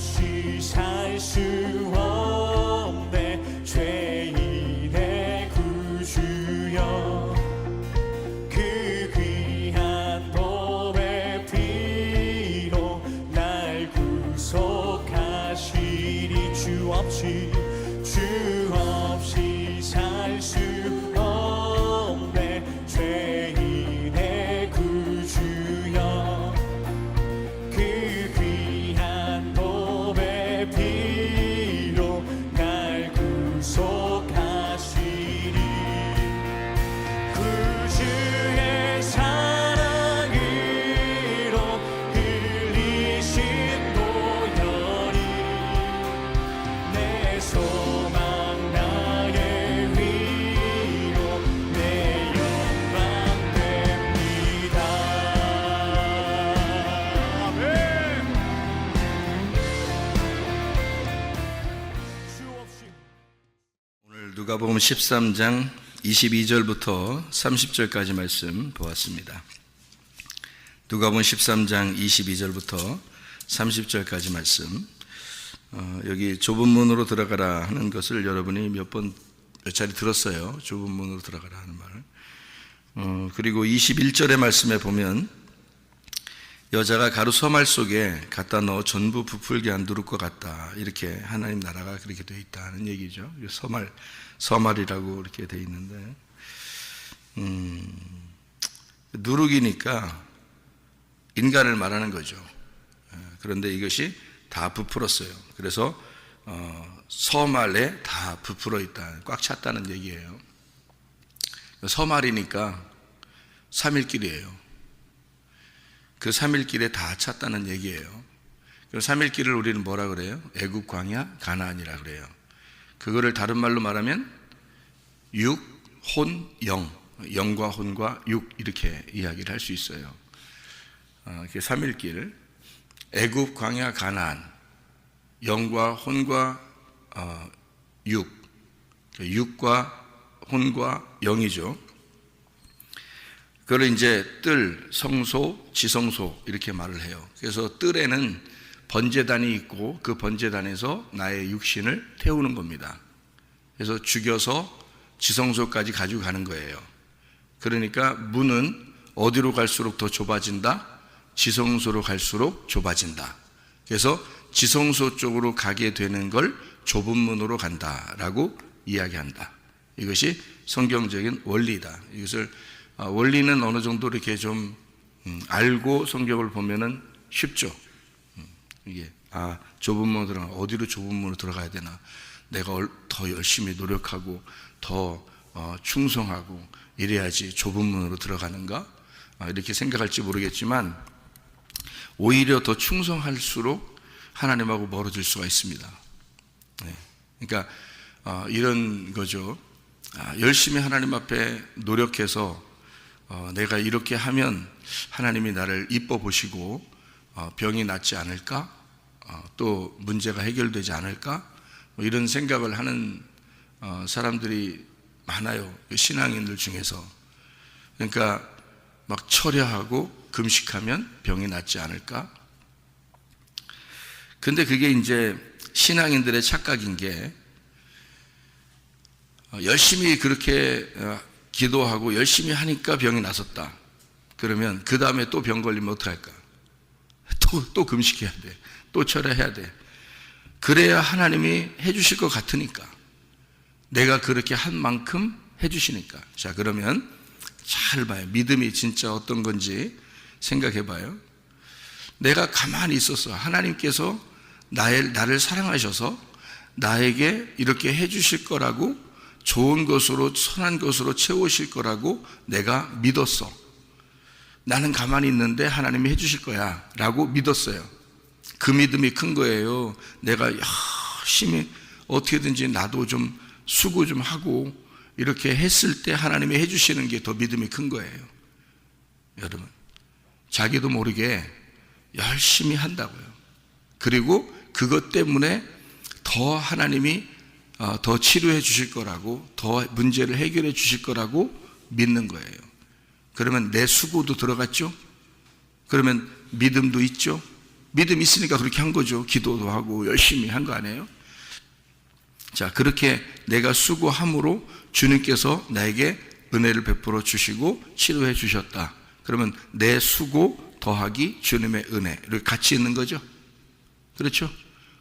없이 살 수 없네. 죄인의 구주여, 그 귀한 보배 피로 날 구속하시리. 주 없이 살 수 없네. 죄인의 구주여, 그 귀한 보배 피로 날 구속하시리. 구주의 사랑으로 흘리신 보혈이 내 소망 나의 위로 내 영광 됩니다. 아멘. 주 없이 오늘 누가복음 13장 22절부터 30절까지 말씀 보았습니다. 누가복음 13장 22절부터 30절까지 말씀, 여기 좁은 문으로 들어가라 하는 것을 여러분이 몇 차례 들었어요. 좁은 문으로 들어가라 하는 말. 그리고 21절의 말씀에 보면 여자가 가루 서말 속에 갖다 넣어 전부 부풀게 안 두를 것 같다, 이렇게 하나님 나라가 그렇게 되어 있다는 얘기죠. 서말이라고 이렇게 되어 있는데, 누룩이니까 인간을 말하는 거죠. 그런데 이것이 다 부풀었어요. 그래서 서말에 다 부풀어 있다, 꽉 찼다는 얘기예요. 서말이니까 3일길이에요. 그 3일길에 다 찼다는 얘기예요. 그 3일길을 우리는 뭐라 그래요? 애굽, 광야, 가나안이라 그래요. 그거를 다른 말로 말하면 육, 혼, 영, 영과 혼과 육, 이렇게 이야기를 할 수 있어요. 그 3일길, 애굽, 광야, 가나안, 영과 혼과 육, 육과 혼과 영이죠. 그걸 이제 뜰, 성소, 지성소 이렇게 말을 해요. 그래서 뜰에는 번제단이 있고 그 번제단에서 나의 육신을 태우는 겁니다. 그래서 죽여서 지성소까지 가지고 가는 거예요. 그러니까 문은 어디로 갈수록 더 좁아진다? 지성소로 갈수록 좁아진다. 그래서 지성소 쪽으로 가게 되는 걸 좁은 문으로 간다라고 이야기한다. 이것이 성경적인 원리다. 이것을 원리는 어느 정도 이렇게 좀 알고 성경을 보면은 쉽죠. 이게 좁은 문으로 들어가, 어디로 좁은 문으로 들어가야 되나? 내가 더 열심히 노력하고 더 충성하고 이래야지 좁은 문으로 들어가는가? 이렇게 생각할지 모르겠지만 오히려 더 충성할수록 하나님하고 멀어질 수가 있습니다. 그러니까 이런 거죠. 열심히 하나님 앞에 노력해서 내가 이렇게 하면 하나님이 나를 이뻐 보시고 병이 낫지 않을까? 또 문제가 해결되지 않을까? 뭐 이런 생각을 하는 사람들이 많아요. 신앙인들 중에서. 그러니까 막 철야하고 금식하면 병이 낫지 않을까? 근데 그게 이제 신앙인들의 착각인 게, 열심히 그렇게 기도하고 열심히 하니까 병이 났었다. 그러면 그 다음에 또 병 걸리면 어떡할까? 또 금식해야 돼. 또 철야해야 돼. 그래야 하나님이 해주실 것 같으니까. 내가 그렇게 한 만큼 해주시니까. 자, 그러면 잘 봐요. 믿음이 진짜 어떤 건지 생각해 봐요. 내가 가만히 있었어. 하나님께서 나를 사랑하셔서 나에게 이렇게 해주실 거라고, 좋은 것으로 선한 것으로 채우실 거라고 내가 믿었어. 나는 가만히 있는데 하나님이 해주실 거야 라고 믿었어요. 그 믿음이 큰 거예요. 내가 열심히 어떻게든지 나도 좀 수고 좀 하고 이렇게 했을 때 하나님이 해주시는 게 더 믿음이 큰 거예요. 여러분, 자기도 모르게 열심히 한다고요. 그리고 그것 때문에 더 하나님이 더 치료해 주실 거라고, 더 문제를 해결해 주실 거라고 믿는 거예요. 그러면 내 수고도 들어갔죠? 그러면 믿음도 있죠? 믿음이 있으니까 그렇게 한 거죠. 기도도 하고 열심히 한 거 아니에요? 자, 그렇게 내가 수고함으로 주님께서 나에게 은혜를 베풀어 주시고 치료해 주셨다. 그러면 내 수고 더하기 주님의 은혜 이렇게 같이 있는 거죠. 그렇죠?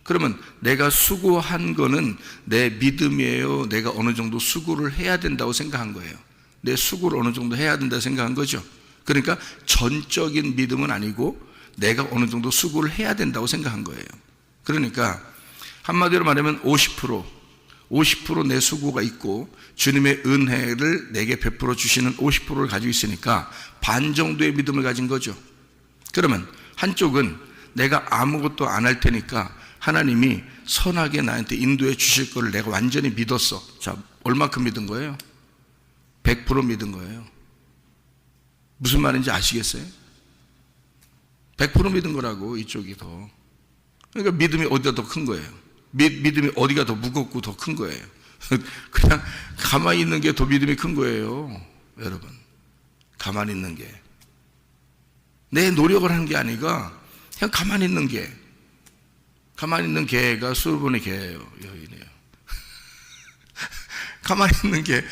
그러면 내가 수고한 거는 내 믿음이에요? 내가 어느 정도 수고를 해야 된다고 생각한 거예요? 내 수고를 어느 정도 해야 된다고 생각한 거죠. 그러니까 전적인 믿음은 아니고 내가 어느 정도 수고를 해야 된다고 생각한 거예요. 그러니까 한마디로 말하면 50% 내 수고가 있고 주님의 은혜를 내게 베풀어 주시는 50%를 가지고 있으니까 반 정도의 믿음을 가진 거죠. 그러면 한쪽은 내가 아무것도 안 할 테니까 하나님이 선하게 나한테 인도해 주실 거를 내가 완전히 믿었어. 자, 얼마큼 믿은 거예요? 100% 믿은 거예요. 무슨 말인지 아시겠어요? 100% 믿은 거라고, 이쪽이 더. 그러니까 믿음이 어디가 더 큰 거예요? 믿음이 어디가 더 무겁고 더 큰 거예요? 그냥 가만히 있는 게 더 믿음이 큰 거예요, 여러분. 가만히 있는 게. 내 노력을 하는 게 아니라 그냥 가만히 있는 게. 가만히 있는 개가 수르본의 개예요, 여인이에요. 가만히 있는 게.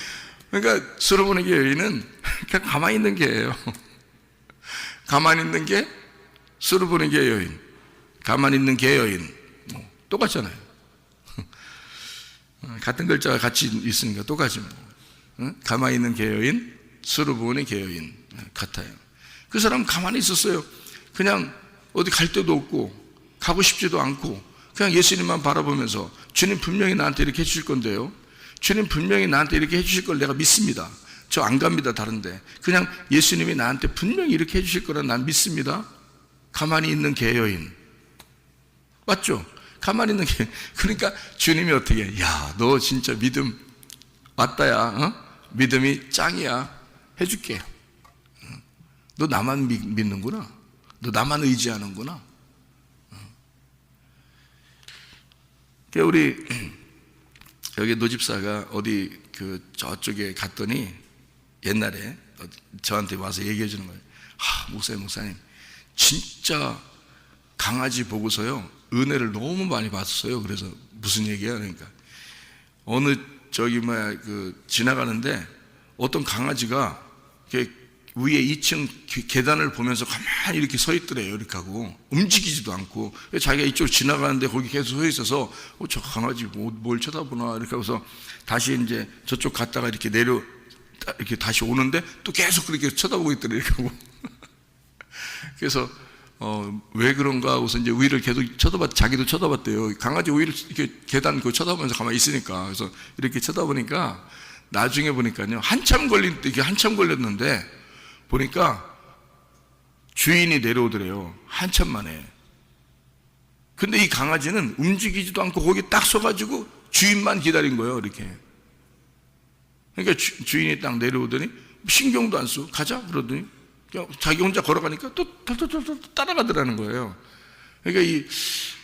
그러니까 수르본의 개 여인은 그냥 가만히 있는 개예요. 가만히 있는 게 수르본의 개 여인. 가만히 있는 개 여인. 똑같잖아요. 같은 글자가 같이 있으니까 똑같이. 가만히 있는 개 여인, 수르본의 개 여인. 같아요. 그 사람은 가만히 있었어요. 그냥 어디 갈 데도 없고 가고 싶지도 않고 그냥 예수님만 바라보면서 주님 분명히 나한테 이렇게 해주실 건데요, 주님 분명히 나한테 이렇게 해주실 걸 내가 믿습니다. 저 안 갑니다, 다른데. 그냥 예수님이 나한테 분명히 이렇게 해주실 거라 난 믿습니다. 가만히 있는 개 여인. 맞죠? 가만히 있는 게. 그러니까 주님이 어떻게 해? 야, 너 진짜 믿음 왔다야. 어? 믿음이 짱이야. 해줄게. 너 나만 믿는구나. 너 나만 의지하는구나. 우리 여기 노집사가 어디 저쪽에 갔더니 옛날에 저한테 와서 얘기해 주는 거예요. 목사님 진짜 강아지 보고서요 은혜를 너무 많이 받았어요. 그래서 무슨 얘기야? 그러니까 어느 지나가는데 어떤 강아지가 위에 2층 계단을 보면서 가만히 이렇게 서 있더래요. 이렇게 하고 움직이지도 않고, 자기가 이쪽으로 지나가는데 거기 계속 서 있어서 저 강아지 뭘 쳐다보나 이렇게 하고서 다시 이제 저쪽 갔다가 이렇게 이렇게 다시 오는데 또 계속 그렇게 쳐다보고 있더래요. 이렇게 하고. 그래서 왜 그런가 하고서 이제 위를 계속 자기도 쳐다봤대요. 강아지 위를 이렇게 계단 쳐다보면서 가만히 있으니까. 그래서 이렇게 쳐다보니까 나중에 보니까요 한참 걸렸는데 보니까 주인이 내려오더래요. 한참 만에. 근데 이 강아지는 움직이지도 않고 거기 딱 서가지고 주인만 기다린 거예요. 이렇게. 그러니까 주인이 딱 내려오더니 신경도 안 써. 가자 그러더니 그냥 자기 혼자 걸어가니까 또 따라가더라는 거예요. 그러니까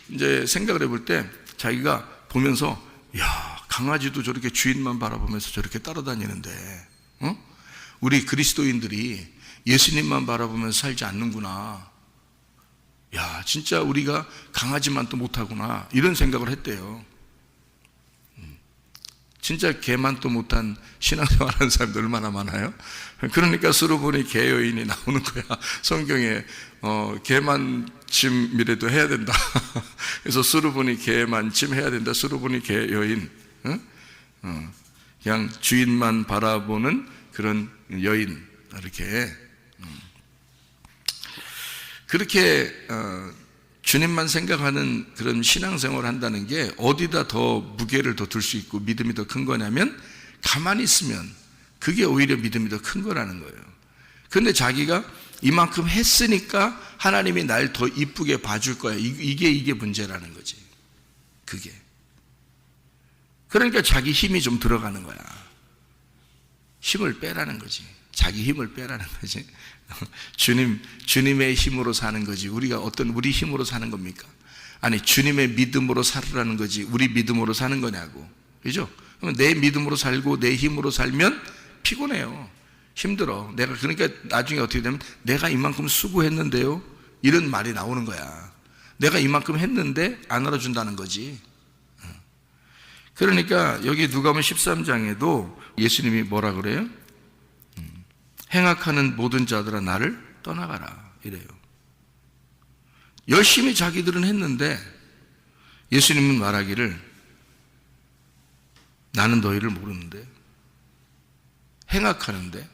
이제 생각을 해볼 때 자기가 보면서, 야, 강아지도 저렇게 주인만 바라보면서 저렇게 따라다니는데, 우리 그리스도인들이 예수님만 바라보면서 살지 않는구나. 야, 진짜 우리가 강아지만 또 못하구나. 이런 생각을 했대요. 진짜 개만 또 못한 신앙생활하는 사람들 얼마나 많아요? 그러니까 수르본의 개 여인이 나오는 거야. 성경에 개만침이라도 해야 된다. 그래서 수르본이 개만침 해야 된다. 수르본이 개 여인. 그냥 주인만 바라보는 그런 여인. 그렇게 주님만 생각하는 그런 신앙생활을 한다는 게 어디다 더 무게를 더 둘 수 있고 믿음이 더 큰 거냐면, 가만히 있으면 그게 오히려 믿음이 더 큰 거라는 거예요. 그런데 자기가 이만큼 했으니까 하나님이 날 더 이쁘게 봐줄 거야. 이게 문제라는 거지. 그게. 그러니까 자기 힘이 좀 들어가는 거야. 힘을 빼라는 거지. 자기 힘을 빼라는 거지. 주님의 힘으로 사는 거지. 우리가 우리 힘으로 사는 겁니까? 아니, 주님의 믿음으로 살으라는 거지. 우리 믿음으로 사는 거냐고. 그죠? 그러면 내 믿음으로 살고 내 힘으로 살면 피곤해요. 힘들어. 그러니까 나중에 어떻게 되면 내가 이만큼 수고했는데요, 이런 말이 나오는 거야. 내가 이만큼 했는데 안 알아준다는 거지. 그러니까 여기 누가복음 13장에도 예수님이 뭐라 그래요? 행악하는 모든 자들아 나를 떠나가라 이래요. 열심히 자기들은 했는데 예수님은 말하기를 나는 너희를 모르는데, 행악하는데,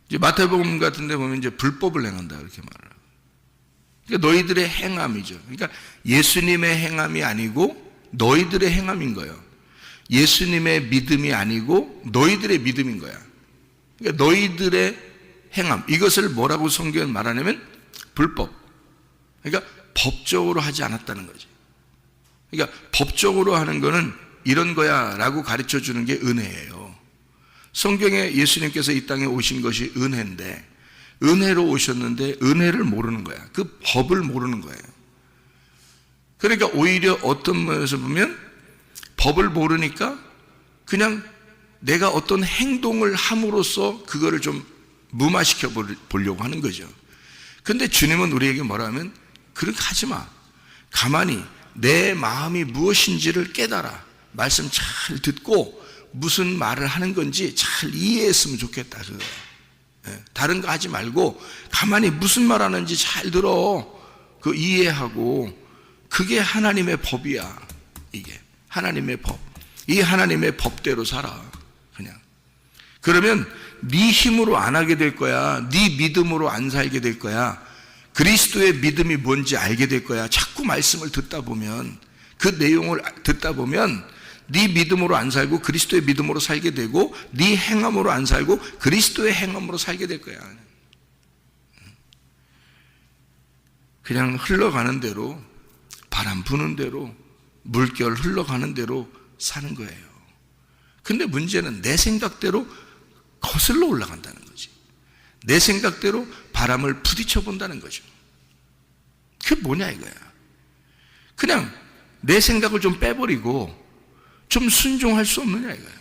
이제 마태복음 같은 데 보면 이제 불법을 행한다 이렇게 말을 하고. 그러니까 너희들의 행함이죠. 그러니까 예수님의 행함이 아니고 너희들의 행함인 거예요. 예수님의 믿음이 아니고 너희들의 믿음인 거야. 그러니까 너희들의 행함, 이것을 뭐라고 성경은 말하냐면 불법. 그러니까 법적으로 하지 않았다는 거지. 그러니까 법적으로 하는 거는 이런 거야 라고 가르쳐 주는 게 은혜예요. 성경에 예수님께서 이 땅에 오신 것이 은혜인데, 은혜로 오셨는데 은혜를 모르는 거야. 그 법을 모르는 거예요. 그러니까 오히려 어떤 면에서 보면 법을 모르니까 그냥 내가 어떤 행동을 함으로써 그거를 좀 무마시켜 보려고 하는 거죠. 근데 주님은 우리에게 뭐라 하면 그렇게 하지 마. 가만히 내 마음이 무엇인지를 깨달아. 말씀 잘 듣고 무슨 말을 하는 건지 잘 이해했으면 좋겠다. 그거. 다른 거 하지 말고 가만히 무슨 말 하는지 잘 들어. 그 이해하고. 그게 하나님의 법이야. 이게 하나님의 법. 이 하나님의 법대로 살아. 그냥. 그러면 네 힘으로 안 하게 될 거야. 네 믿음으로 안 살게 될 거야. 그리스도의 믿음이 뭔지 알게 될 거야. 자꾸 말씀을 듣다 보면, 그 내용을 듣다 보면 네 믿음으로 안 살고 그리스도의 믿음으로 살게 되고, 네 행함으로 안 살고 그리스도의 행함으로 살게 될 거야. 그냥 흘러가는 대로, 바람 부는 대로, 물결 흘러가는 대로 사는 거예요. 근데 문제는 내 생각대로 거슬러 올라간다는 거지. 내 생각대로 바람을 부딪혀 본다는 거죠. 그게 뭐냐 이거야. 그냥 내 생각을 좀 빼버리고 좀 순종할 수 없느냐 이거야.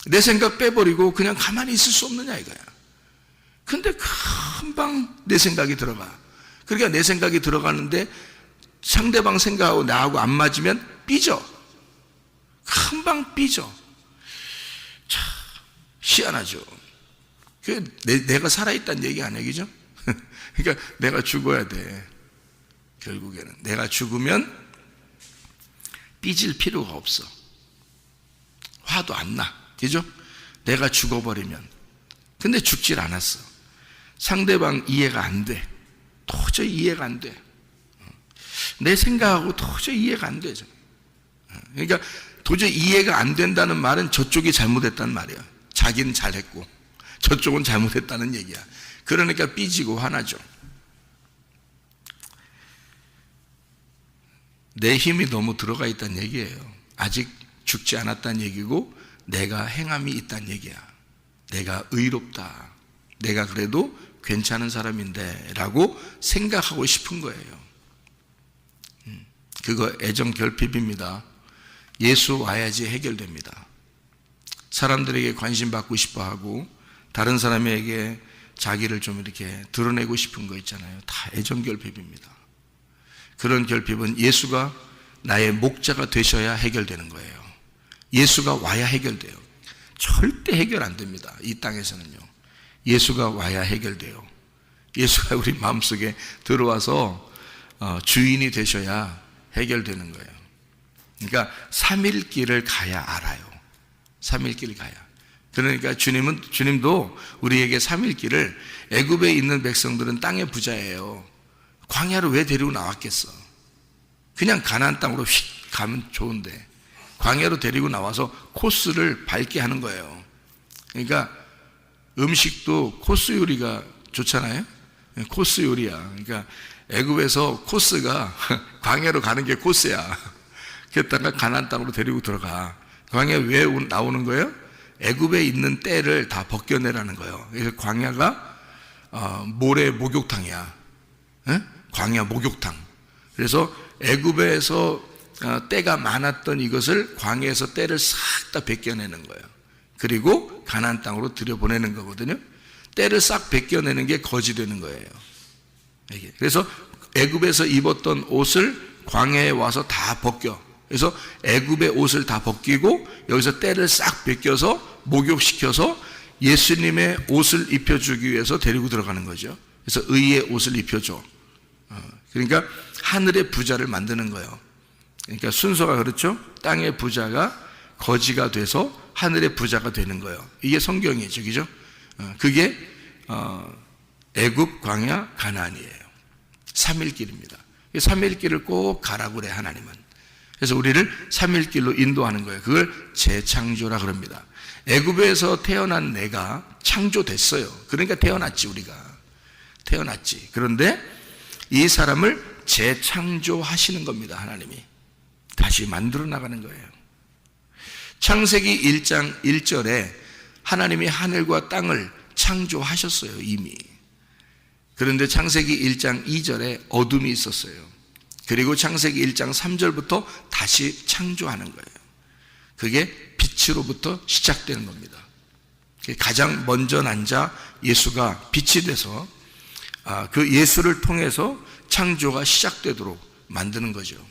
내 생각 빼버리고 그냥 가만히 있을 수 없느냐 이거야. 근데 금방 내 생각이 들어가. 그러니까 내 생각이 들어가는데 상대방 생각하고 나하고 안 맞으면 삐져. 금방 삐져. 참 희한하죠. 내가 살아있다는 얘기 아니야, 그죠? 그러니까 내가 죽어야 돼. 결국에는 내가 죽으면 삐질 필요가 없어. 화도 안 나, 그죠? 내가 죽어버리면. 근데 죽질 않았어. 상대방 이해가 안 돼. 도저히 이해가 안 돼. 내 생각하고 도저히 이해가 안 되죠. 그러니까 도저히 이해가 안 된다는 말은 저쪽이 잘못했다는 말이야. 자기는 잘했고 저쪽은 잘못했다는 얘기야. 그러니까 삐지고 화나죠. 내 힘이 너무 들어가 있다는 얘기예요. 아직 죽지 않았다는 얘기고 내가 행함이 있다는 얘기야. 내가 의롭다. 내가 그래도 괜찮은 사람인데 라고 생각하고 싶은 거예요. 그거 애정 결핍입니다. 예수 와야지 해결됩니다. 사람들에게 관심 받고 싶어 하고 다른 사람에게 자기를 좀 이렇게 드러내고 싶은 거 있잖아요. 다 애정 결핍입니다. 그런 결핍은 예수가 나의 목자가 되셔야 해결되는 거예요. 예수가 와야 해결돼요. 절대 해결 안 됩니다. 이 땅에서는요. 예수가 와야 해결돼요. 예수가 우리 마음속에 들어와서 주인이 되셔야 해결되는 거예요. 그러니까 3일길을 가야 알아요. 3일길을 가야. 그러니까 주님도 우리에게 3일길을, 애굽에 있는 백성들은 땅의 부자예요. 광야로 왜 데리고 나왔겠어? 그냥 가나안 땅으로 휙 가면 좋은데 광야로 데리고 나와서 코스를 밟게 하는 거예요. 그러니까 음식도 코스 요리가 좋잖아요. 코스 요리야. 그러니까 애굽에서 코스가 광야로 가는 게 코스야. 그랬다가 가나안 땅으로 데리고 들어가. 광야 왜 나오는 거예요? 애굽에 있는 때를 다 벗겨내라는 거예요. 그래서 광야가 모래 목욕탕이야. 에? 광야 목욕탕. 그래서 애굽에서 때가 많았던 이것을 광야에서 때를 싹 다 벗겨내는 거예요. 그리고 가나안 땅으로 들여보내는 거거든요. 때를 싹 벗겨내는 게 거지 되는 거예요. 그래서 애굽에서 입었던 옷을 광야에 와서 다 벗겨. 그래서 애굽의 옷을 다 벗기고 여기서 때를 싹 벗겨서 목욕시켜서 예수님의 옷을 입혀주기 위해서 데리고 들어가는 거죠. 그래서 의의 옷을 입혀줘. 그러니까 하늘의 부자를 만드는 거예요. 그러니까 순서가 그렇죠. 땅의 부자가 거지가 돼서 하늘의 부자가 되는 거예요. 이게 성경이죠, 그죠? 그게 애굽, 광야, 가나안이에요. 3일길입니다. 3일길을 꼭 가라고 그래, 하나님은. 그래서 우리를 3일길로 인도하는 거예요. 그걸 재창조라 그럽니다. 애굽에서 태어난 내가 창조됐어요. 그러니까 태어났지, 우리가. 태어났지. 그런데 이 사람을 재창조하시는 겁니다, 하나님이. 다시 만들어 나가는 거예요. 창세기 1장 1절에 하나님이 하늘과 땅을 창조하셨어요, 이미. 그런데 창세기 1장 2절에 어둠이 있었어요. 그리고 창세기 1장 3절부터 다시 창조하는 거예요. 그게 빛으로부터 시작되는 겁니다. 가장 먼저 난 자 예수가 빛이 돼서 그 예수를 통해서 창조가 시작되도록 만드는 거죠.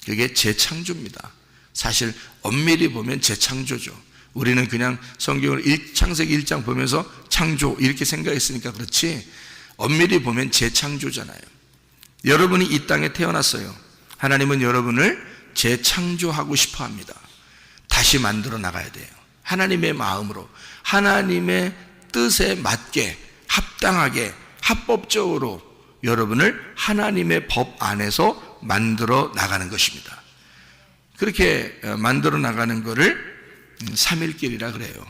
그게 재창조입니다. 사실 엄밀히 보면 재창조죠. 우리는 그냥 성경을 창세기 1장 보면서 창조 이렇게 생각했으니까 그렇지, 엄밀히 보면 재창조잖아요. 여러분이 이 땅에 태어났어요. 하나님은 여러분을 재창조하고 싶어 합니다. 다시 만들어 나가야 돼요. 하나님의 마음으로, 하나님의 뜻에 맞게, 합당하게, 합법적으로 여러분을 하나님의 법 안에서 만들어 나가는 것입니다. 그렇게 만들어 나가는 것을 3일길이라 그래요.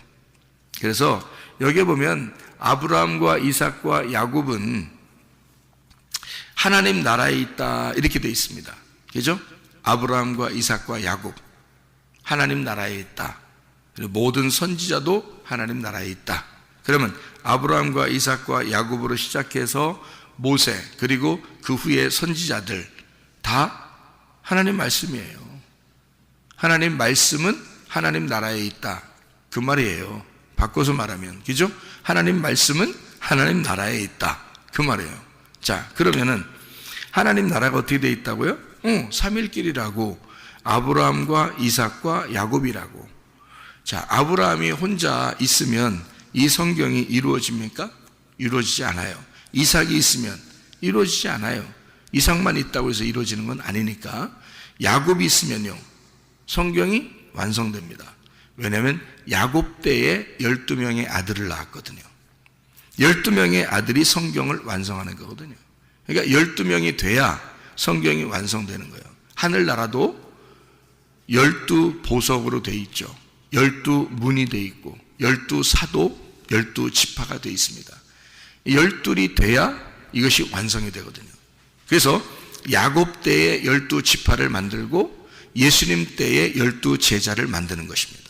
그래서 여기 보면 아브라함과 이삭과 야곱은 하나님 나라에 있다 이렇게 되어 있습니다. 그죠? 아브라함과 이삭과 야곱 하나님 나라에 있다. 그리고 모든 선지자도 하나님 나라에 있다. 그러면 아브라함과 이삭과 야곱으로 시작해서 모세 그리고 그 후에 선지자들 다 하나님 말씀이에요. 하나님 말씀은 하나님 나라에 있다. 그 말이에요. 바꿔서 말하면, 그죠? 하나님 말씀은 하나님 나라에 있다. 그 말이에요. 자, 그러면은 하나님 나라가 어떻게 되어 있다고요? 3일길이라고. 아브라함과 이삭과 야곱이라고. 자, 아브라함이 혼자 있으면 이 성경이 이루어집니까? 이루어지지 않아요. 이삭이 있으면 이루어지지 않아요. 이삭만 있다고 해서 이루어지는 건 아니니까. 야곱이 있으면요, 성경이 완성됩니다. 왜냐하면 야곱 때에 12명의 아들을 낳았거든요. 12명의 아들이 성경을 완성하는 거거든요. 그러니까 12명이 돼야 성경이 완성되는 거예요. 하늘나라도 12보석으로 되어 있죠. 12문이 되어 있고 12사도 12지파가 되어 있습니다. 12이 돼야 이것이 완성이 되거든요. 그래서 야곱 때에 12지파를 만들고 예수님 때에 12제자를 만드는 것입니다.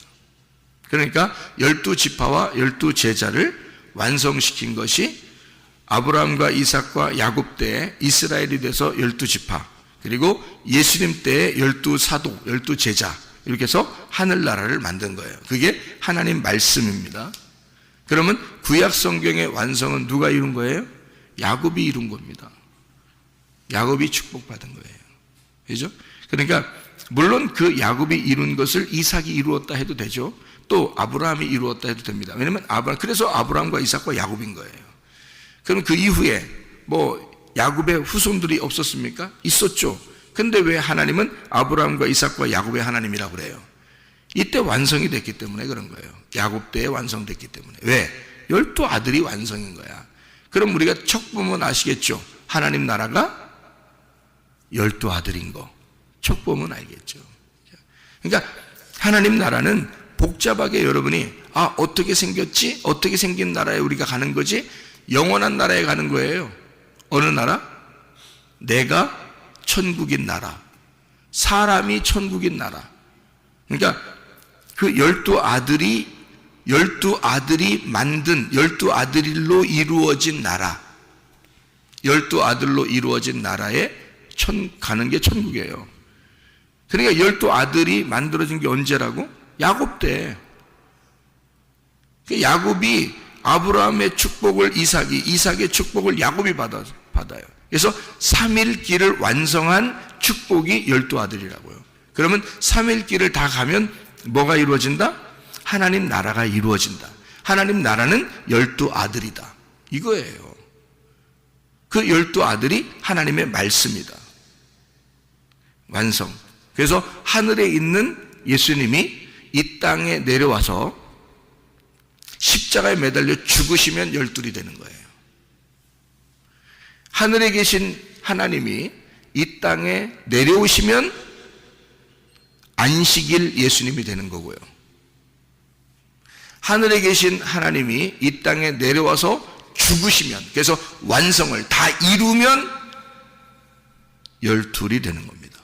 그러니까 12지파와 12제자를 완성시킨 것이 아브라함과 이삭과 야곱 때에 이스라엘이 돼서 12지파, 그리고 예수님 때에 12사도, 12제자, 이렇게 해서 하늘나라를 만든 거예요. 그게 하나님 말씀입니다. 그러면 구약 성경의 완성은 누가 이룬 거예요? 야곱이 이룬 겁니다. 야곱이 축복받은 거예요. 그죠? 그러니까 물론 그 야곱이 이룬 것을 이삭이 이루었다 해도 되죠. 또 아브라함이 이루었다 해도 됩니다. 왜냐하면 그래서 아브라함과 이삭과 야곱인 거예요. 그럼 그 이후에 야곱의 후손들이 없었습니까? 있었죠. 근데 왜 하나님은 아브라함과 이삭과 야곱의 하나님이라고 그래요? 이때 완성이 됐기 때문에 그런 거예요. 야곱 때에 완성됐기 때문에. 왜? 12아들이 완성인 거야. 그럼 우리가 척 보면 아시겠죠? 하나님 나라가 12아들인 거. 척 보면 알겠죠. 그러니까 하나님 나라는 복잡하게 여러분이 어떻게 생겼지? 어떻게 생긴 나라에 우리가 가는 거지? 영원한 나라에 가는 거예요. 어느 나라? 내가 천국인 나라, 사람이 천국인 나라. 그러니까 그 12아들이 만든 12아들로 이루어진 나라, 12아들로 이루어진 나라에 가는 게 천국이에요. 그러니까 12아들이 만들어진 게 언제라고? 야곱 때. 야곱이 아브라함의 축복을 이삭의 축복을 야곱이 받아요. 그래서 3일길을 완성한 축복이 12아들이라고요. 그러면 3일길을 다 가면 뭐가 이루어진다? 하나님 나라가 이루어진다. 하나님 나라는 12아들이다. 이거예요. 그 12아들이 하나님의 말씀이다. 완성. 그래서 하늘에 있는 예수님이 이 땅에 내려와서 십자가에 매달려 죽으시면 12이 되는 거예요. 하늘에 계신 하나님이 이 땅에 내려오시면 안식일 예수님이 되는 거고요. 하늘에 계신 하나님이 이 땅에 내려와서 죽으시면, 그래서 완성을 다 이루면 12이 되는 겁니다.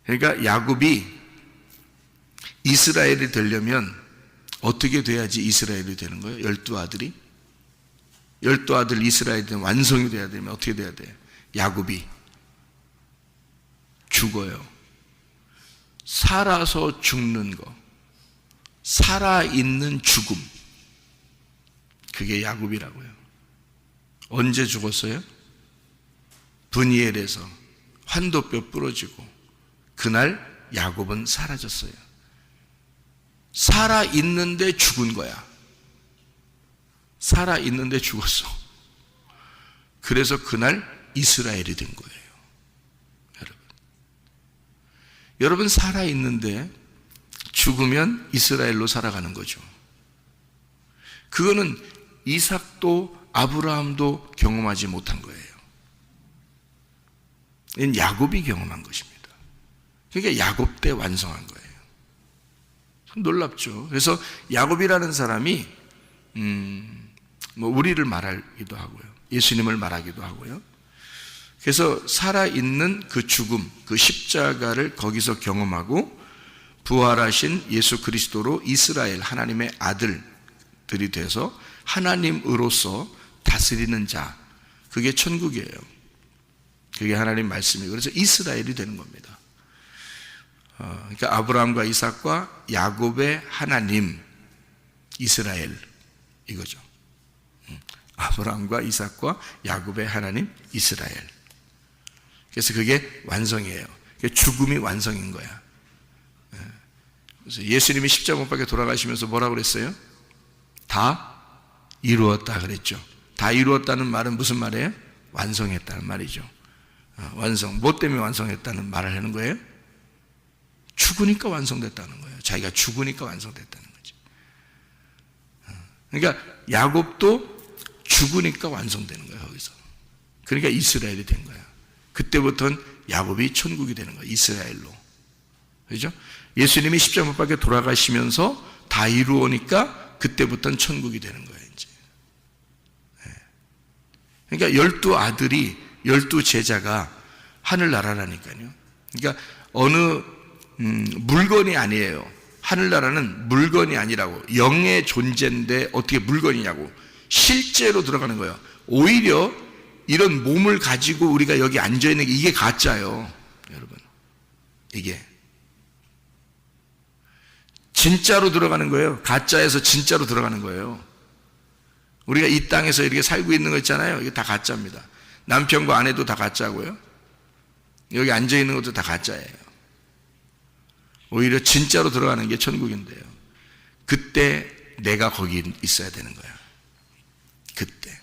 그러니까 야곱이 이스라엘이 되려면 어떻게 돼야지 이스라엘이 되는 거예요? 12아들이? 12아들 이스라엘이 되면 완성이 돼야 되면 어떻게 돼야 돼요? 야곱이 죽어요. 살아서 죽는 거, 살아있는 죽음, 그게 야곱이라고요. 언제 죽었어요? 브니엘에서 환도뼈 부러지고 그날 야곱은 사라졌어요. 살아있는데 죽은 거야. 살아있는데 죽었어. 그래서 그날 이스라엘이 된 거예요. 여러분 살아있는데 죽으면 이스라엘로 살아가는 거죠. 그거는 이삭도 아브라함도 경험하지 못한 거예요. 이건 야곱이 경험한 것입니다. 그러니까 야곱 때 완성한 거예요. 참 놀랍죠. 그래서 야곱이라는 사람이 우리를 말하기도 하고요. 예수님을 말하기도 하고요. 그래서 살아있는 그 죽음, 그 십자가를 거기서 경험하고 부활하신 예수 그리스도로 이스라엘 하나님의 아들들이 돼서 하나님으로서 다스리는 자, 그게 천국이에요. 그게 하나님 말씀이에요. 그래서 이스라엘이 되는 겁니다. 그러니까 아브라함과 이삭과 야곱의 하나님 이스라엘, 이거죠. 아브라함과 이삭과 야곱의 하나님 이스라엘. 그래서 그게 완성이에요. 죽음이 완성인 거야. 그래서 예수님이 십자가 못 박혀 돌아가시면서 뭐라고 그랬어요? 다 이루었다 그랬죠. 다 이루었다는 말은 무슨 말이에요? 완성했다는 말이죠. 완성. 뭐 때문에 완성했다는 말을 하는 거예요? 죽으니까 완성됐다는 거예요. 자기가 죽으니까 완성됐다는 거죠. 그러니까 야곱도 죽으니까 완성되는 거예요. 거기서. 그러니까 이스라엘이 된 거예요. 그때부터는 야곱이 천국이 되는 거예요. 이스라엘로. 그렇죠? 예수님이 십자가 못 박혀 돌아가시면서 다 이루어니까 그때부터는 천국이 되는 거예요. 이제. 그러니까 12아들이 12제자가 하늘나라라니까요. 그러니까 어느 물건이 아니에요. 하늘나라는 물건이 아니라고. 영의 존재인데 어떻게 물건이냐고. 실제로 들어가는 거예요. 오히려 이런 몸을 가지고 우리가 여기 앉아있는 게 이게 가짜예요. 여러분, 이게 진짜로 들어가는 거예요. 가짜에서 진짜로 들어가는 거예요. 우리가 이 땅에서 이렇게 살고 있는 거 있잖아요. 이게 다 가짜입니다. 남편과 아내도 다 가짜고요. 여기 앉아있는 것도 다 가짜예요. 오히려 진짜로 들어가는 게 천국인데요. 그때 내가 거기 있어야 되는 거야. 그때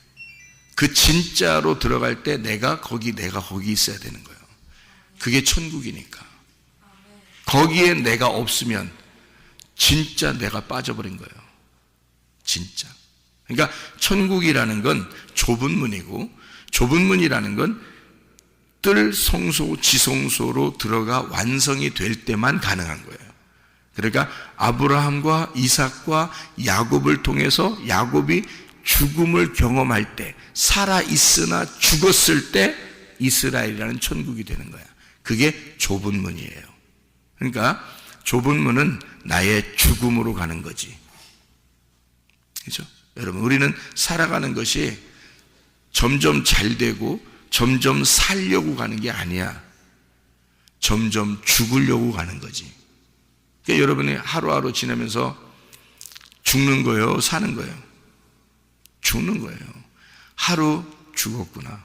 그 진짜로 들어갈 때 내가 거기 있어야 되는 거예요. 그게 천국이니까. 거기에 내가 없으면 진짜 내가 빠져버린 거예요. 진짜. 그러니까 천국이라는 건 좁은 문이고, 좁은 문이라는 건 뜰 성소 지성소로 들어가 완성이 될 때만 가능한 거예요. 그러니까 아브라함과 이삭과 야곱을 통해서 야곱이 죽음을 경험할 때, 살아있으나 죽었을 때 이스라엘이라는 천국이 되는 거야. 그게 좁은 문이에요. 그러니까 좁은 문은 나의 죽음으로 가는 거지. 그렇죠? 여러분, 우리는 살아가는 것이 점점 잘 되고 점점 살려고 가는 게 아니야. 점점 죽으려고 가는 거지. 그러니까 여러분이 하루하루 지내면서 죽는 거예요? 사는 거예요? 죽는 거예요. 하루 죽었구나.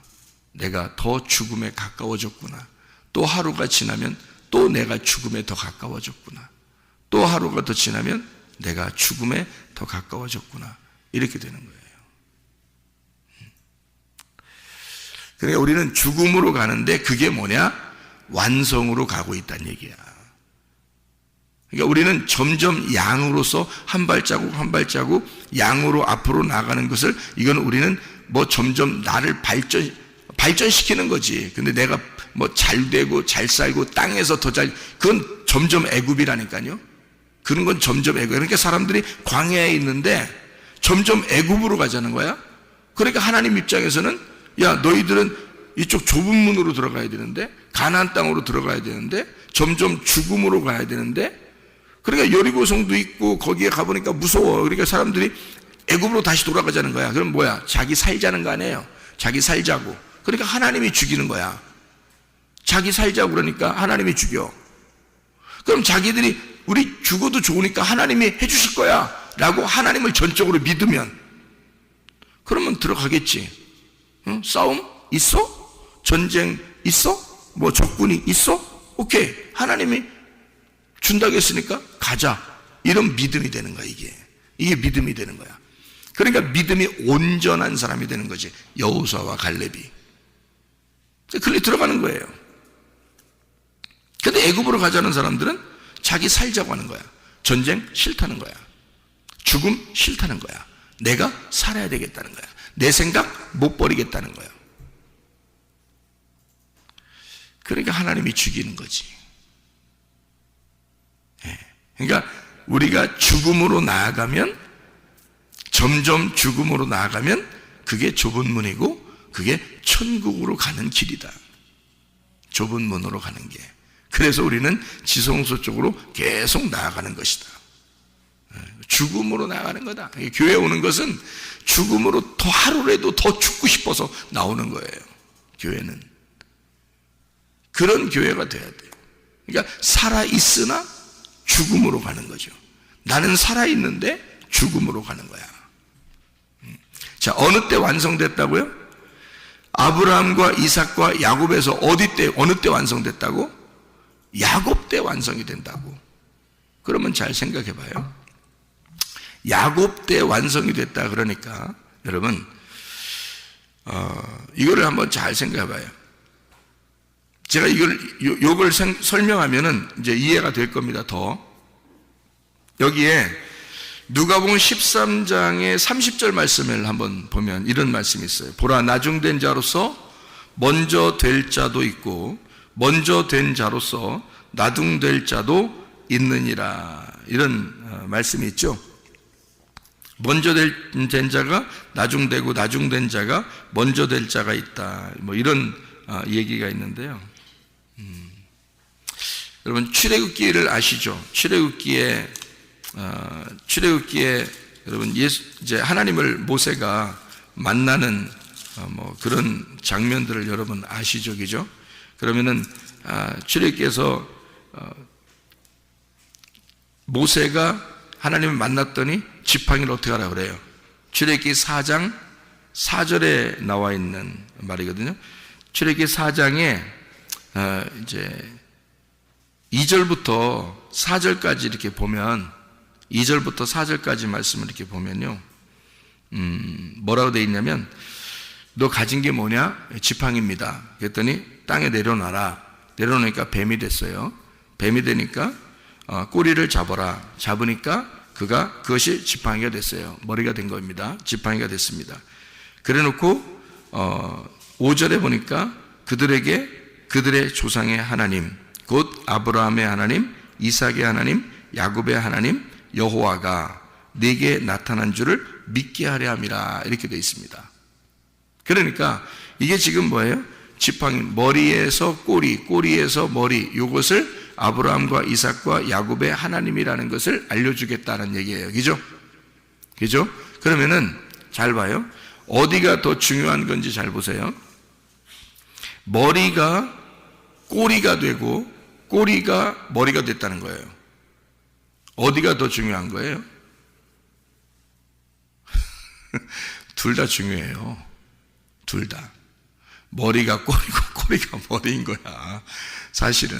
내가 더 죽음에 가까워졌구나. 또 하루가 지나면 또 내가 죽음에 더 가까워졌구나. 또 하루가 더 지나면 내가 죽음에 더 가까워졌구나. 이렇게 되는 거예요. 그러니까 우리는 죽음으로 가는데 그게 뭐냐? 완성으로 가고 있다는 얘기야. 그러니까 우리는 점점 양으로서 한 발자국 한 발자국 양으로 앞으로 나가는 것을, 이건 우리는 뭐 점점 나를 발전시키는 거지. 근데 내가 뭐 잘 되고 잘 살고 땅에서 더 잘, 그건 점점 애굽이라니까요. 그런 건 점점 애굽. 그러니까 사람들이 광야에 있는데 점점 애굽으로 가자는 거야. 그러니까 하나님 입장에서는 야, 너희들은 이쪽 좁은 문으로 들어가야 되는데, 가나안 땅으로 들어가야 되는데, 점점 죽음으로 가야 되는데, 그러니까 여리고성도 있고 거기에 가보니까 무서워. 그러니까 사람들이 애굽으로 다시 돌아가자는 거야. 그럼 뭐야? 자기 살자는 거 아니에요. 자기 살자고. 그러니까 하나님이 죽이는 거야. 자기 살자고 그러니까 하나님이 죽여. 그럼 자기들이 우리 죽어도 좋으니까 하나님이 해주실 거야 라고 하나님을 전적으로 믿으면, 그러면 들어가겠지. 응? 싸움 있어? 전쟁 있어? 뭐 적군이 있어? 오케이, 하나님이 준다고 했으니까 가자. 이런 믿음이 되는 거야. 이게 믿음이 되는 거야. 그러니까 믿음이 온전한 사람이 되는 거지. 여호수아와 갈렙이 그렇게 들어가는 거예요. 근데 애굽으로 가자는 사람들은 자기 살자고 하는 거야. 전쟁 싫다는 거야. 죽음 싫다는 거야. 내가 살아야 되겠다는 거야. 내 생각 못 버리겠다는 거야. 그러니까 하나님이 죽이는 거지. 그러니까 우리가 죽음으로 나아가면, 점점 죽음으로 나아가면 그게 좁은 문이고 그게 천국으로 가는 길이다. 좁은 문으로 가는 게. 그래서 우리는 지성소 쪽으로 계속 나아가는 것이다. 죽음으로 나아가는 거다. 교회 오는 것은 죽음으로 더 하루라도 더 죽고 싶어서 나오는 거예요. 교회는 그런 교회가 돼야 돼요. 그러니까 살아있으나 죽음으로 가는 거죠. 나는 살아있는데 죽음으로 가는 거야. 자, 어느 때 완성됐다고요? 아브라함과 이삭과 야곱에서 어느 때 완성됐다고? 야곱 때 완성이 된다고. 그러면 잘 생각해 봐요. 야곱 때 완성이 됐다 그러니까 여러분, 이거를 한번 잘 생각해 봐요. 제가 요걸 설명하면은 이제 이해가 될 겁니다. 더 여기에 누가복음 13장의 30절 말씀을 한번 보면 이런 말씀이 있어요. 보라, 나중된 자로서 먼저 될 자도 있고 먼저 된 자로서 나중될 자도 있느니라. 이런 말씀이 있죠. 먼저 된 자가 나중되고 나중된 자가 먼저 될 자가 있다. 뭐 이런 얘기가 있는데요. 여러분 출애굽기를 아시죠? 출애굽기에 여러분 이제 하나님을 모세가 만나는 뭐 그런 장면들을 여러분 아시죠, 그죠? 그러면은 출애굽기에서 모세가 하나님을 만났더니 지팡이를 어떻게 하라 그래요? 출애굽기 4장 4절에 나와 있는 말이거든요. 출애굽기 4장에 이제 2절부터 4절까지 이렇게 보면, 2절부터 4절까지 말씀을 이렇게 보면요, 뭐라고 되어 있냐면, 너 가진 게 뭐냐? 지팡이입니다. 그랬더니 땅에 내려놔라. 내려놓으니까 뱀이 됐어요. 뱀이 되니까 꼬리를 잡아라. 잡으니까 그것이 지팡이가 됐어요. 머리가 된 겁니다. 지팡이가 됐습니다. 그래 놓고 5절에 보니까 그들의 조상의 하나님, 곧 아브라함의 하나님, 이삭의 하나님, 야곱의 하나님 여호와가 네게 나타난 줄을 믿게 하려 함이라. 이렇게 되어 있습니다. 그러니까 이게 지금 뭐예요? 지팡이, 머리에서 꼬리, 꼬리에서 머리, 이것을 아브라함과 이삭과 야곱의 하나님이라는 것을 알려주겠다는 얘기예요. 그죠? 그죠? 그러면은 잘 봐요. 어디가 더 중요한 건지 잘 보세요. 머리가 꼬리가 되고 꼬리가 머리가 됐다는 거예요. 어디가 더 중요한 거예요? 둘 다 중요해요. 둘 다. 머리가 꼬리고 꼬리가 머리인 거야. 사실은.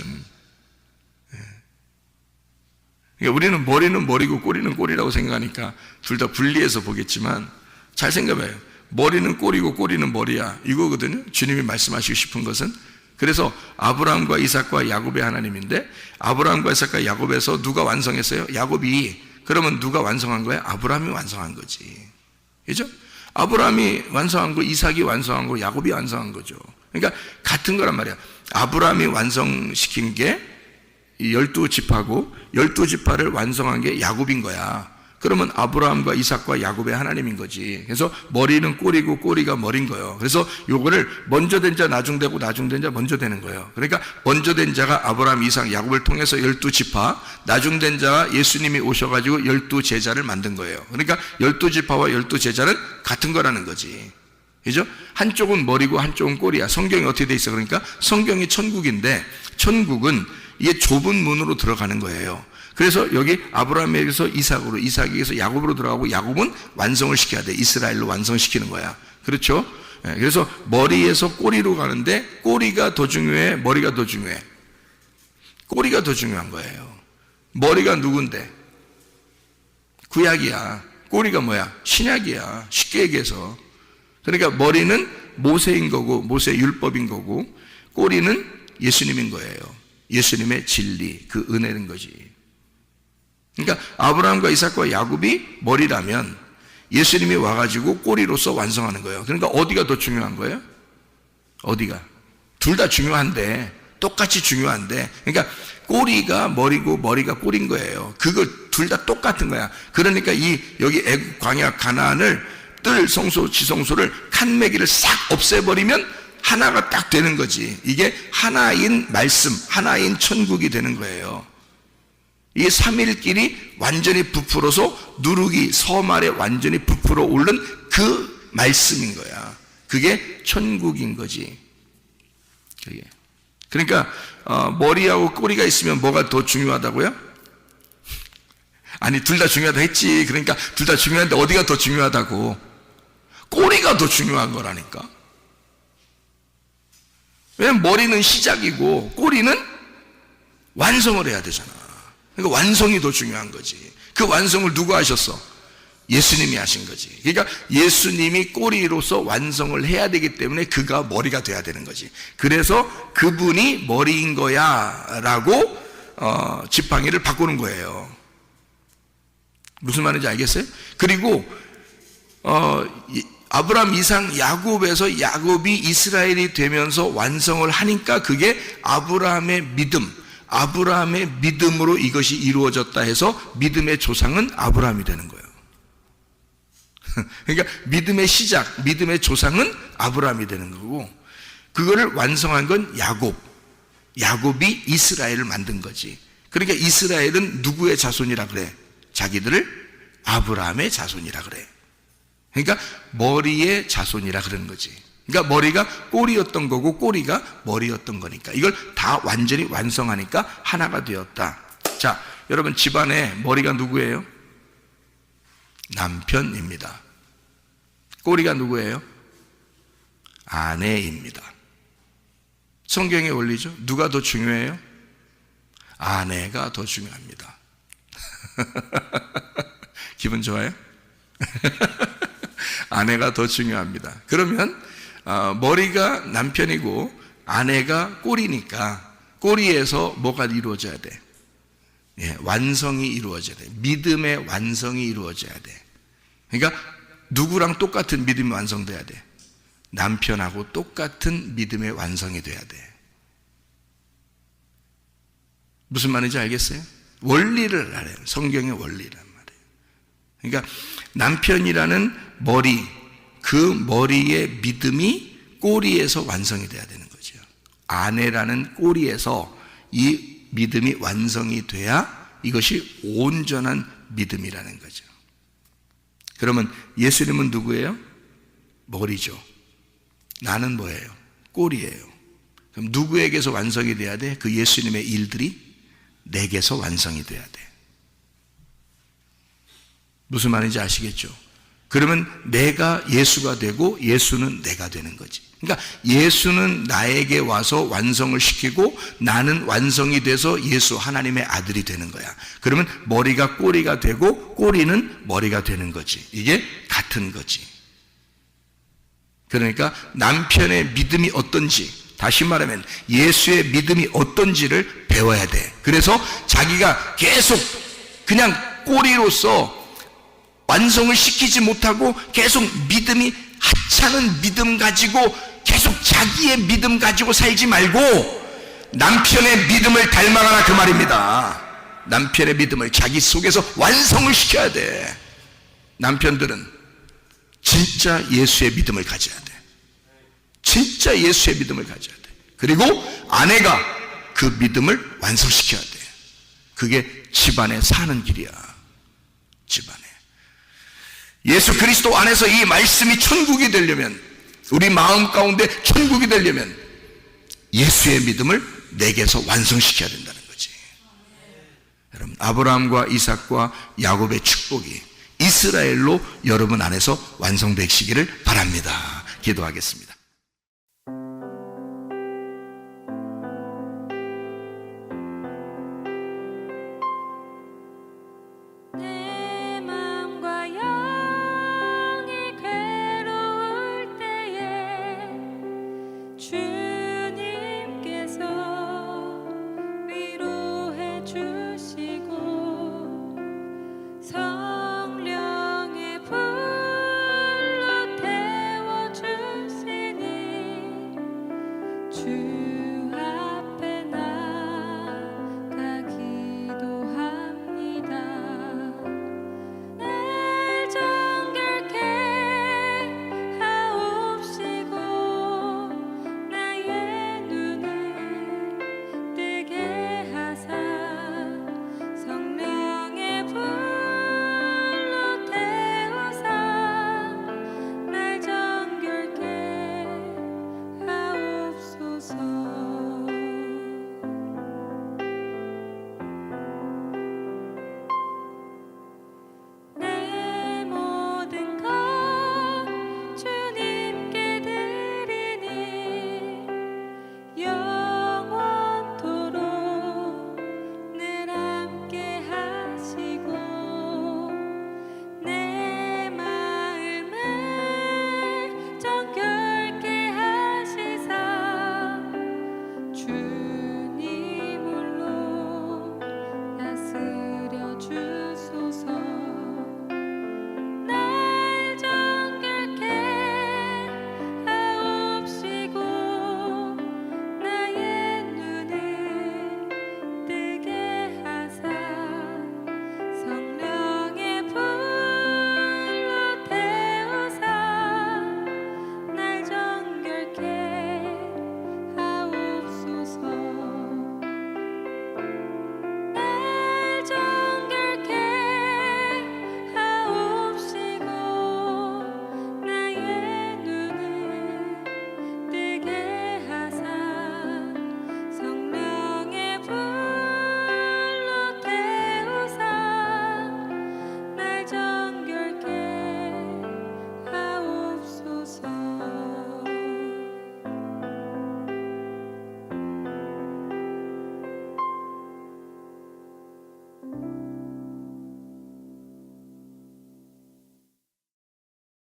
그러니까 우리는 머리는 머리고 꼬리는 꼬리라고 생각하니까 둘 다 분리해서 보겠지만 잘 생각해봐요. 머리는 꼬리고 꼬리는 머리야. 이거거든요. 주님이 말씀하시고 싶은 것은. 그래서 아브라함과 이삭과 야곱의 하나님인데 아브라함과 이삭과 야곱에서 누가 완성했어요? 야곱이. 그러면 누가 완성한 거야? 아브라함이 완성한 거지. 그죠? 아브라함이 완성한 거, 이삭이 완성한 거, 야곱이 완성한 거죠. 그러니까 같은 거란 말이야. 아브라함이 완성시킨 게 12지파고 12지파를 완성한 게 야곱인 거야. 그러면 아브라함과 이삭과 야곱의 하나님인 거지. 그래서 머리는 꼬리고 꼬리가 머리인 거예요. 그래서 요거를 먼저 된 자 나중되고 나중된 자 먼저 되는 거예요. 그러니까 먼저 된 자가 아브라함, 이삭, 야곱을 통해서 12지파, 나중된 자가 예수님이 오셔가지고 12제자를 만든 거예요. 그러니까 12지파와 12제자는 같은 거라는 거지. 그죠? 한쪽은 머리고 한쪽은 꼬리야. 성경이 어떻게 돼 있어? 그러니까 성경이 천국인데 천국은 이게 좁은 문으로 들어가는 거예요. 그래서 여기 아브라함에게서 이삭으로, 이삭에게서 야곱으로 들어가고 야곱은 완성을 시켜야 돼. 이스라엘로 완성시키는 거야. 그렇죠? 그래서 머리에서 꼬리로 가는데 꼬리가 더 중요해? 머리가 더 중요해? 꼬리가 더 중요한 거예요. 머리가 누군데? 구약이야. 꼬리가 뭐야? 신약이야. 쉽게 얘기해서. 그러니까 머리는 모세인 거고 모세 율법인 거고 꼬리는 예수님인 거예요. 예수님의 진리, 그 은혜인 거지. 그러니까 아브라함과 이삭과 야곱이 머리라면 예수님이 와가지고 꼬리로서 완성하는 거예요. 그러니까 어디가 더 중요한 거예요? 어디가? 둘 다 중요한데, 똑같이 중요한데, 그러니까 꼬리가 머리고 머리가 꼬리인 거예요. 그거 둘 다 똑같은 거야. 그러니까 여기 애국 광야 가나안을 뜰 성소 지성소를 칸매기를 싹 없애버리면 하나가 딱 되는 거지. 이게 하나인 말씀, 하나인 천국이 되는 거예요. 이 3일끼리 완전히 부풀어서 누룩이 서말에 완전히 부풀어 오른 그 말씀인 거야. 그게 천국인 거지. 그게. 그러니까 머리하고 꼬리가 있으면 뭐가 더 중요하다고요? 아니 둘 다 중요하다 했지. 그러니까 둘 다 중요한데 어디가 더 중요하다고? 꼬리가 더 중요한 거라니까. 왜냐면 머리는 시작이고 꼬리는 완성을 해야 되잖아. 그러니까 완성이 더 중요한 거지. 그 완성을 누가 하셨어? 예수님이 하신 거지. 그러니까 예수님이 꼬리로서 완성을 해야 되기 때문에 그가 머리가 돼야 되는 거지. 그래서 그분이 머리인 거야 라고 지팡이를 바꾸는 거예요. 무슨 말인지 알겠어요? 그리고 아브라함, 이삭, 야곱에서 야곱이 이스라엘이 되면서 완성을 하니까 그게 아브라함의 믿음으로 이것이 이루어졌다 해서 믿음의 조상은 아브라함이 되는 거예요. 그러니까 믿음의 시작, 믿음의 조상은 아브라함이 되는 거고 그거를 완성한 건 야곱이 이스라엘을 만든 거지. 그러니까 이스라엘은 누구의 자손이라 그래? 자기들을 아브라함의 자손이라 그래. 그러니까 머리의 자손이라 그러는 거지. 그러니까 머리가 꼬리였던 거고 꼬리가 머리였던 거니까 이걸 다 완전히 완성하니까 하나가 되었다. 자, 여러분 집안에 머리가 누구예요? 남편입니다. 꼬리가 누구예요? 아내입니다. 성경의 원리죠. 누가 더 중요해요? 아내가 더 중요합니다. 기분 좋아요? 아내가 더 중요합니다. 그러면 머리가 남편이고 아내가 꼬리니까 꼬리에서 뭐가 이루어져야 돼? 예, 완성이 이루어져야 돼. 믿음의 완성이 이루어져야 돼. 그러니까 누구랑 똑같은 믿음이 완성돼야 돼? 남편하고 똑같은 믿음의 완성이 돼야 돼. 무슨 말인지 알겠어요? 원리를 알아요. 성경의 원리란 말이에요. 그러니까 남편이라는 머리, 그 머리의 믿음이 꼬리에서 완성이 돼야 되는 거죠. 아내라는 꼬리에서 이 믿음이 완성이 돼야 이것이 온전한 믿음이라는 거죠. 그러면 예수님은 누구예요? 머리죠. 나는 뭐예요? 꼬리예요. 그럼 누구에게서 완성이 돼야 돼? 그 예수님의 일들이 내게서 완성이 돼야 돼. 무슨 말인지 아시겠죠? 그러면 내가 예수가 되고 예수는 내가 되는 거지. 그러니까 예수는 나에게 와서 완성을 시키고 나는 완성이 돼서 예수 하나님의 아들이 되는 거야. 그러면 머리가 꼬리가 되고 꼬리는 머리가 되는 거지. 이게 같은 거지. 그러니까 남편의 믿음이 어떤지, 다시 말하면 예수의 믿음이 어떤지를 배워야 돼. 그래서 자기가 계속 그냥 꼬리로서 완성을 시키지 못하고 계속 믿음이 하찮은 믿음 가지고 계속 자기의 믿음 가지고 살지 말고 남편의 믿음을 닮아가라 그 말입니다. 남편의 믿음을 자기 속에서 완성을 시켜야 돼. 남편들은 진짜 예수의 믿음을 가져야 돼. 진짜 예수의 믿음을 가져야 돼. 그리고 아내가 그 믿음을 완성시켜야 돼. 그게 집안에 사는 길이야. 집안에. 예수 그리스도 안에서 이 말씀이 천국이 되려면, 우리 마음 가운데 천국이 되려면 예수의 믿음을 내게서 완성시켜야 된다는 거지. 여러분, 아브라함과 이삭과 야곱의 축복이 이스라엘로 여러분 안에서 완성되시기를 바랍니다. 기도하겠습니다. 내 마음과 영이 괴로울 때에 주님께서 위로해 주시고 성령의 불로 태워 주시니 주